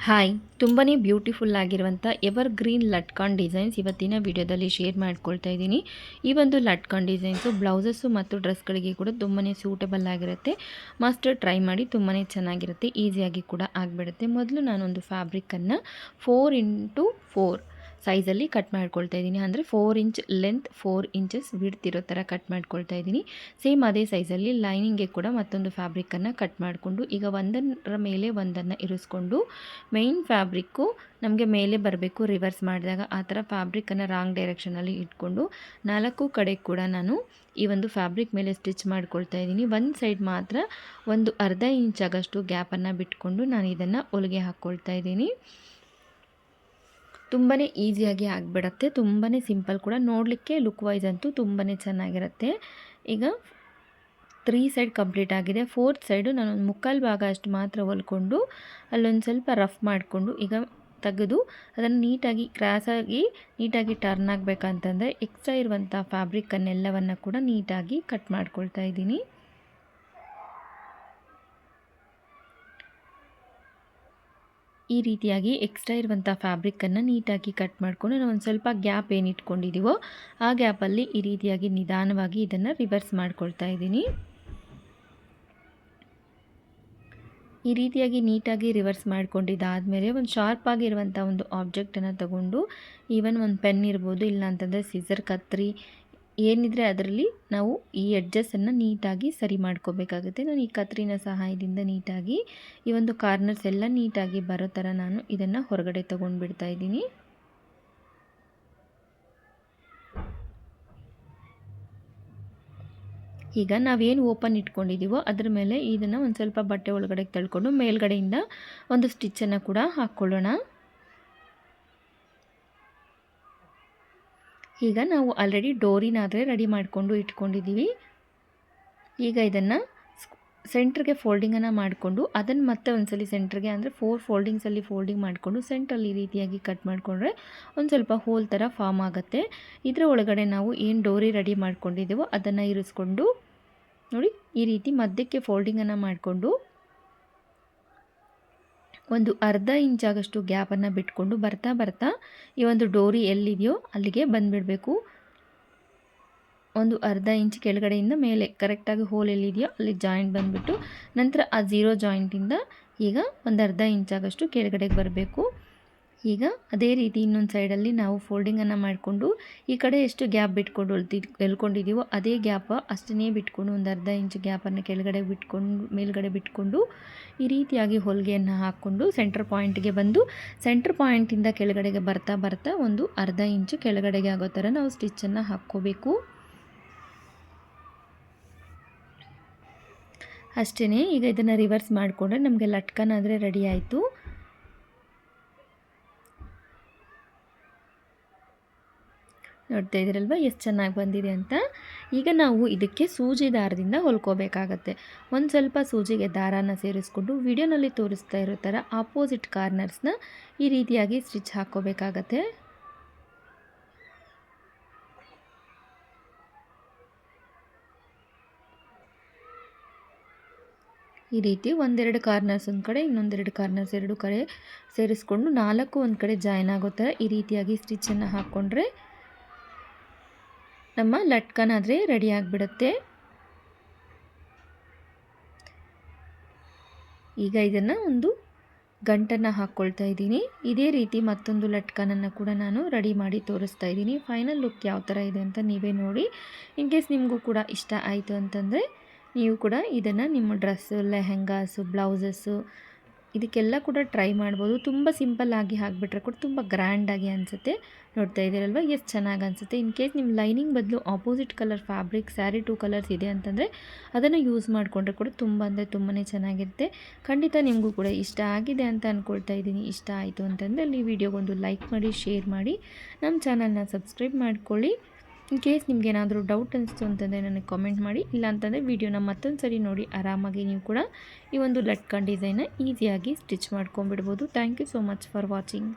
Hi, ತುಂಬಾ beautiful ಆಗಿರುವಂಥ ever green ಲಟ್ಕನ್ designs ಇವತ್ತಿನ ವಿಡಿಯೋದಲ್ಲಿ ಶೇರ್ ಮಾಡ್ಕೊಳ್ತಾ ಇದ್ದೀನಿ. ಈ ಒಂದು ಲಟ್ಕನ್ ಡಿಸೈನ್ಸು ಬ್ಲೌಸಸ್ಸು ಮತ್ತು ಡ್ರೆಸ್ಗಳಿಗೆ ಕೂಡ ತುಂಬಾ ಸೂಟಬಲ್ ಆಗಿರುತ್ತೆ. ಮಸ್ಟ್ ಟ್ರೈ ಮಾಡಿ, ತುಂಬಾ ಚೆನ್ನಾಗಿರುತ್ತೆ, ಈಸಿಯಾಗಿ ಕೂಡ ಆಗಿಬಿಡುತ್ತೆ. ಮೊದಲು ನಾನೊಂದು ಫ್ಯಾಬ್ರಿಕ್ಕನ್ನು 4x4 ಸೈಜಲ್ಲಿ ಕಟ್ ಮಾಡ್ಕೊಳ್ತಾ ಇದ್ದೀನಿ. ಅಂದರೆ 4 ಇಂಚ್ ಲೆಂತ್, 4 ಇಂಚಸ್ ವಿಡ್ತ್ ಇರೋ ಥರ ಕಟ್ ಮಾಡ್ಕೊಳ್ತಾ ಇದ್ದೀನಿ. ಸೇಮ್ ಅದೇ ಸೈಜಲ್ಲಿ ಲೈನಿಂಗ್ಗೆ ಕೂಡ ಮತ್ತೊಂದು ಫ್ಯಾಬ್ರಿಕ್ಕನ್ನು ಕಟ್ ಮಾಡಿಕೊಂಡು ಈಗ ಒಂದರ ಮೇಲೆ ಒಂದನ್ನು ಇರಿಸ್ಕೊಂಡು ಮೇಯ್ನ್ ಫ್ಯಾಬ್ರಿಕ್ಕು ನಮಗೆ ಮೇಲೆ ಬರಬೇಕು ರಿವರ್ಸ್ ಮಾಡಿದಾಗ, ಆ ಥರ ಫ್ಯಾಬ್ರಿಕ್ಕನ್ನು ರಾಂಗ್ ಡೈರೆಕ್ಷನಲ್ಲಿ ಇಟ್ಕೊಂಡು 4 ಕಡೆ ಕೂಡ ನಾನು ಈ ಒಂದು ಫ್ಯಾಬ್ರಿಕ್ ಮೇಲೆ ಸ್ಟಿಚ್ ಮಾಡ್ಕೊಳ್ತಾ ಇದ್ದೀನಿ. ಒಂದು ಸೈಡ್ ಮಾತ್ರ ಒಂದು ಅರ್ಧ ಇಂಚಾಗಷ್ಟು ಗ್ಯಾಪನ್ನು ಬಿಟ್ಕೊಂಡು ನಾನು ಇದನ್ನು ಹೊಲಿಗೆ ಹಾಕ್ಕೊಳ್ತಾ ಇದ್ದೀನಿ. ತುಂಬಾ ಈಸಿಯಾಗಿ ಆಗಿಬಿಡತ್ತೆ, ತುಂಬಾ ಸಿಂಪಲ್ ಕೂಡ, ನೋಡಲಿಕ್ಕೆ ಲುಕ್ ವೈಸ್ ಅಂತೂ ತುಂಬಾ ಚೆನ್ನಾಗಿರುತ್ತೆ. ಈಗ 3 ಸೈಡ್ ಕಂಪ್ಲೀಟ್ ಆಗಿದೆ. 4th ಸೈಡು ನಾನೊಂದು ಮುಕ್ಕಾಲು ಭಾಗ ಅಷ್ಟು ಮಾತ್ರ ಹೊಲ್ಕೊಂಡು ಅಲ್ಲೊಂದು ಸ್ವಲ್ಪ ರಫ್ ಮಾಡಿಕೊಂಡು ಈಗ ತೆಗೆದು ಅದನ್ನು ನೀಟಾಗಿ ಕ್ರಾಸಾಗಿ ನೀಟಾಗಿ ಟರ್ನ್ ಆಗಬೇಕಂತಂದರೆ ಎಕ್ಸ್ಟ್ರಾ ಇರುವಂಥ ಫ್ಯಾಬ್ರಿಕ್ಕನ್ನೆಲ್ಲವನ್ನು ಕೂಡ ನೀಟಾಗಿ ಕಟ್ ಮಾಡ್ಕೊಳ್ತಾ ಇದ್ದೀನಿ. ಈ ರೀತಿಯಾಗಿ ಎಕ್ಸ್ಟ್ರಾ ಇರುವಂಥ ಫ್ಯಾಬ್ರಿಕ್ಕನ್ನು ನೀಟಾಗಿ ಕಟ್ ಮಾಡಿಕೊಂಡು ನಾವು ಒಂದು ಸ್ವಲ್ಪ ಗ್ಯಾಪ್ ಏನು ಇಟ್ಕೊಂಡಿದ್ದೀವೋ ಆ ಗ್ಯಾಪಲ್ಲಿ ಈ ರೀತಿಯಾಗಿ ನಿಧಾನವಾಗಿ ಇದನ್ನು ರಿವರ್ಸ್ ಮಾಡ್ಕೊಳ್ತಾ ಇದ್ದೀನಿ. ಈ ರೀತಿಯಾಗಿ ನೀಟಾಗಿ ರಿವರ್ಸ್ ಮಾಡ್ಕೊಂಡಿದ್ದಾದಮೇಲೆ ಒಂದು ಶಾರ್ಪ್ ಆಗಿರುವಂಥ ಒಂದು ಆಬ್ಜೆಕ್ಟನ್ನು ತಗೊಂಡು, ಈವನ್ ಒಂದು ಪೆನ್ ಇರ್ಬೋದು, ಇಲ್ಲ ಅಂತಂದರೆ ಸಿಸರ್, ಕತ್ರಿ ಏನಿದ್ರೆ ಅದರಲ್ಲಿ ನಾವು ಈ ಎಡ್ಜಸ್ಸನ್ನು ನೀಟಾಗಿ ಸರಿ ಮಾಡ್ಕೋಬೇಕಾಗುತ್ತೆ. ನಾನು ಈ ಕತ್ರಿನ ಸಹಾಯದಿಂದ ನೀಟಾಗಿ ಈ ಒಂದು ಕಾರ್ನರ್ಸ್ ಎಲ್ಲ ನೀಟಾಗಿ ಬರೋ ಥರ ನಾನು ಇದನ್ನು ಹೊರಗಡೆ ತೊಗೊಂಡು ಬಿಡ್ತಾ ಇದ್ದೀನಿ. ಈಗ ನಾವೇನು ಓಪನ್ ಇಟ್ಕೊಂಡಿದ್ದೀವೋ ಅದ್ರ ಮೇಲೆ ಇದನ್ನು ಒಂದು ಸ್ವಲ್ಪ ಬಟ್ಟೆ ಒಳಗಡೆ ತಳ್ಕೊಂಡು ಮೇಲ್ಗಡೆಯಿಂದ ಒಂದು ಸ್ಟಿಚ್ಚನ್ನು ಕೂಡ ಹಾಕ್ಕೊಳ್ಳೋಣ. ಈಗ ನಾವು ಆಲ್ರೆಡಿ ಡೋರಿನಾದರೆ ರೆಡಿ ಮಾಡಿಕೊಂಡು ಇಟ್ಕೊಂಡಿದ್ದೀವಿ. ಈಗ ಇದನ್ನು ಸೆಂಟ್ರಿಗೆ ಫೋಲ್ಡಿಂಗನ್ನು ಮಾಡಿಕೊಂಡು ಅದನ್ನು ಮತ್ತೆ ಒಂದ್ಸಲಿ ಸೆಂಟ್ರಿಗೆ ಅಂದರೆ 4 ಫೋಲ್ಡಿಂಗ್ಸಲ್ಲಿ ಫೋಲ್ಡಿಂಗ್ ಮಾಡಿಕೊಂಡು ಸೆಂಟ್ರಲ್ಲಿ ಈ ರೀತಿಯಾಗಿ ಕಟ್ ಮಾಡಿಕೊಂಡ್ರೆ ಒಂದು ಸ್ವಲ್ಪ ಹೋಲ್ ಥರ ಫಾರ್ಮ್ ಆಗುತ್ತೆ. ಇದರ ಒಳಗಡೆ ನಾವು ಏನು ಡೋರಿ ರೆಡಿ ಮಾಡ್ಕೊಂಡಿದ್ದೀವೋ ಅದನ್ನು ಇರಿಸ್ಕೊಂಡು ನೋಡಿ ಈ ರೀತಿ ಮಧ್ಯಕ್ಕೆ ಫೋಲ್ಡಿಂಗನ್ನು ಮಾಡಿಕೊಂಡು ಒಂದು ಅರ್ಧ ಇಂಚಾಗಷ್ಟು ಗ್ಯಾಪನ್ನು ಬಿಟ್ಕೊಂಡು ಬರ್ತಾ ಬರ್ತಾ ಈ ಒಂದು ಡೋರಿ ಎಲ್ಲಿದೆಯೋ ಅಲ್ಲಿಗೆ ಬಂದುಬಿಡಬೇಕು. ಒಂದು ಅರ್ಧ ಇಂಚ್ ಕೆಳಗಡೆಯಿಂದ ಮೇಲೆ ಕರೆಕ್ಟಾಗಿ ಹೋಲ್ ಎಲ್ಲಿದೆಯೋ ಅಲ್ಲಿ ಜಾಯಿಂಟ್ ಬಂದುಬಿಟ್ಟು ನಂತರ ಆ 0 ಜಾಯಿಂಟಿಂದ ಈಗ ಒಂದು ಅರ್ಧ ಇಂಚಾಗಷ್ಟು ಕೆಳಗಡೆಗೆ ಬರಬೇಕು. ಈಗ ಅದೇ ರೀತಿ ಇನ್ನೊಂದು ಸೈಡಲ್ಲಿ ನಾವು ಫೋಲ್ಡಿಂಗನ್ನು ಮಾಡಿಕೊಂಡು ಈ ಕಡೆ ಎಷ್ಟು ಗ್ಯಾಪ್ ಬಿಟ್ಕೊಂಡು ಎಳ್ಕೊಂಡಿದ್ದೀವೋ ಅದೇ ಗ್ಯಾಪ್ ಅಷ್ಟನ್ನೇ ಬಿಟ್ಕೊಂಡು ಒಂದು ಅರ್ಧ ಇಂಚ್ ಗ್ಯಾಪನ್ನು ಕೆಳಗಡೆ ಬಿಟ್ಕೊಂಡು ಮೇಲ್ಗಡೆ ಬಿಟ್ಕೊಂಡು ಈ ರೀತಿಯಾಗಿ ಹೊಲಿಗೆಯನ್ನು ಹಾಕ್ಕೊಂಡು ಸೆಂಟರ್ ಪಾಯಿಂಟ್ಗೆ ಬಂದು ಸೆಂಟರ್ ಪಾಯಿಂಟಿಂದ ಕೆಳಗಡೆಗೆ ಬರ್ತಾ ಬರ್ತಾ ಒಂದು ಅರ್ಧ ಇಂಚು ಕೆಳಗಡೆಗೆ ಆಗೋ ಥರ ನಾವು ಸ್ಟಿಚ್ಚನ್ನು ಹಾಕ್ಕೋಬೇಕು. ಅಷ್ಟೇ. ಈಗ ಇದನ್ನು ರಿವರ್ಸ್ ಮಾಡಿಕೊಂಡ್ರೆ ನಮಗೆ ಲಟ್ಕನ್ ಆದರೆ ರೆಡಿ ಆಯಿತು. ನೋಡ್ತಾ ಇದ್ದೀರಲ್ವ ಎಷ್ಟು ಚೆನ್ನಾಗಿ ಬಂದಿದೆ ಅಂತ. ಈಗ ನಾವು ಇದಕ್ಕೆ ಸೂಜಿ ದಾರದಿಂದ ಹೊಲ್ಕೋಬೇಕಾಗತ್ತೆ. ಒಂದು ಸ್ವಲ್ಪ ಸೂಜಿಗೆ ದಾರಾನ ಸೇರಿಸ್ಕೊಂಡು ವಿಡಿಯೋನಲ್ಲಿ ತೋರಿಸ್ತಾ ಇರೋ ಥರ ಆಪೋಸಿಟ್ ಕಾರ್ನರ್ಸ್ನ ಈ ರೀತಿಯಾಗಿ ಸ್ಟಿಚ್ ಹಾಕ್ಕೋಬೇಕಾಗತ್ತೆ. ಈ ರೀತಿ ಒಂದೆರಡು ಕಾರ್ನರ್ಸ್ ಒಂದು ಕಡೆ, ಇನ್ನೊಂದೆರಡು ಕಾರ್ನರ್ಸ್ ಎರಡು ಕಡೆ ಸೇರಿಸ್ಕೊಂಡು 4 ಒಂದು ಕಡೆ ಜಾಯ್ನ್ ಆಗೋ ಥರ ಈ ರೀತಿಯಾಗಿ ಸ್ಟಿಚ್ಚನ್ನು ಹಾಕ್ಕೊಂಡ್ರೆ ನಮ್ಮ ಲಟ್ಕನ್ ಆದರೆ ರೆಡಿ ಆಗಿಬಿಡುತ್ತೆ. ಈಗ ಇದನ್ನು ಒಂದು ಗಂಟನ್ನು ಹಾಕ್ಕೊಳ್ತಾ ಇದ್ದೀನಿ. ಇದೇ ರೀತಿ ಮತ್ತೊಂದು ಲಟ್ಕನನ್ನು ಕೂಡ ನಾನು ರೆಡಿ ಮಾಡಿ ತೋರಿಸ್ತಾ ಇದ್ದೀನಿ. ಫೈನಲ್ ಲುಕ್ ಯಾವ ಥರ ಇದೆ ಅಂತ ನೀವೇ ನೋಡಿ. ಇನ್ ಕೇಸ್ ನಿಮಗೂ ಕೂಡ ಇಷ್ಟ ಆಯಿತು ಅಂತಂದರೆ ನೀವು ಕೂಡ ಇದನ್ನು ನಿಮ್ಮ ಡ್ರೆಸ್ಸು, ಲೆಹೆಂಗಾಸು, ಬ್ಲೌಸಸ್ಸು ಇದಕ್ಕೆಲ್ಲ ಕೂಡ ಟ್ರೈ ಮಾಡ್ಬೋದು. ತುಂಬ ಸಿಂಪಲ್ಲಾಗಿ ಹಾಕಿಬಿಟ್ರೆ ಕೂಡ ತುಂಬ ಗ್ರ್ಯಾಂಡಾಗಿ ಅನಿಸುತ್ತೆ. ನೋಡ್ತಾ ಇದ್ದೀರಲ್ವ ಎಷ್ಟು ಚೆನ್ನಾಗಿ ಅನಿಸುತ್ತೆ. ಇನ್ ಕೇಸ್ ನಿಮ್ಮ ಲೈನಿಂಗ್ ಬದಲು opposite colour fabric sari 2 colours ಇದೆ ಅಂತಂದರೆ ಅದನ್ನು ಯೂಸ್ ಮಾಡಿಕೊಂಡ್ರೆ ಕೂಡ ತುಂಬ ಅಂದರೆ ತುಂಬಾ ಚೆನ್ನಾಗಿರುತ್ತೆ. ಖಂಡಿತ ನಿಮಗೂ ಕೂಡ ಇಷ್ಟ ಆಗಿದೆ ಅಂತ ಅಂದ್ಕೊಳ್ತಾ ಇದ್ದೀನಿ. ಇಷ್ಟ ಆಯಿತು ಅಂತಂದರೆ ಅಲ್ಲಿ ವಿಡಿಯೋಗೊಂದು ಲೈಕ್ ಮಾಡಿ, ಶೇರ್ ಮಾಡಿ, ನಮ್ಮ ಚಾನಲ್ನ ಸಬ್ಸ್ಕ್ರೈಬ್ ಮಾಡ್ಕೊಳ್ಳಿ. ಇನ್ ಕೇಸ್ ನಿಮಗೇನಾದರೂ ಡೌಟ್ ಅನಿಸ್ತು ಅಂತಂದರೆ ನನಗೆ ಕಾಮೆಂಟ್ ಮಾಡಿ, ಇಲ್ಲ ಅಂತಂದರೆ ವಿಡಿಯೋನ ಮತ್ತೊಂದು ಸರಿ ನೋಡಿ ಆರಾಮಾಗಿ ನೀವು ಕೂಡ ಈ ಒಂದು ಲಟ್ಕನ್ ಡಿಸೈನ್ನ ಈಸಿಯಾಗಿ ಸ್ಟಿಚ್ ಮಾಡ್ಕೊಂಡ್ಬಿಡ್ಬೋದು. Thank you so much for watching.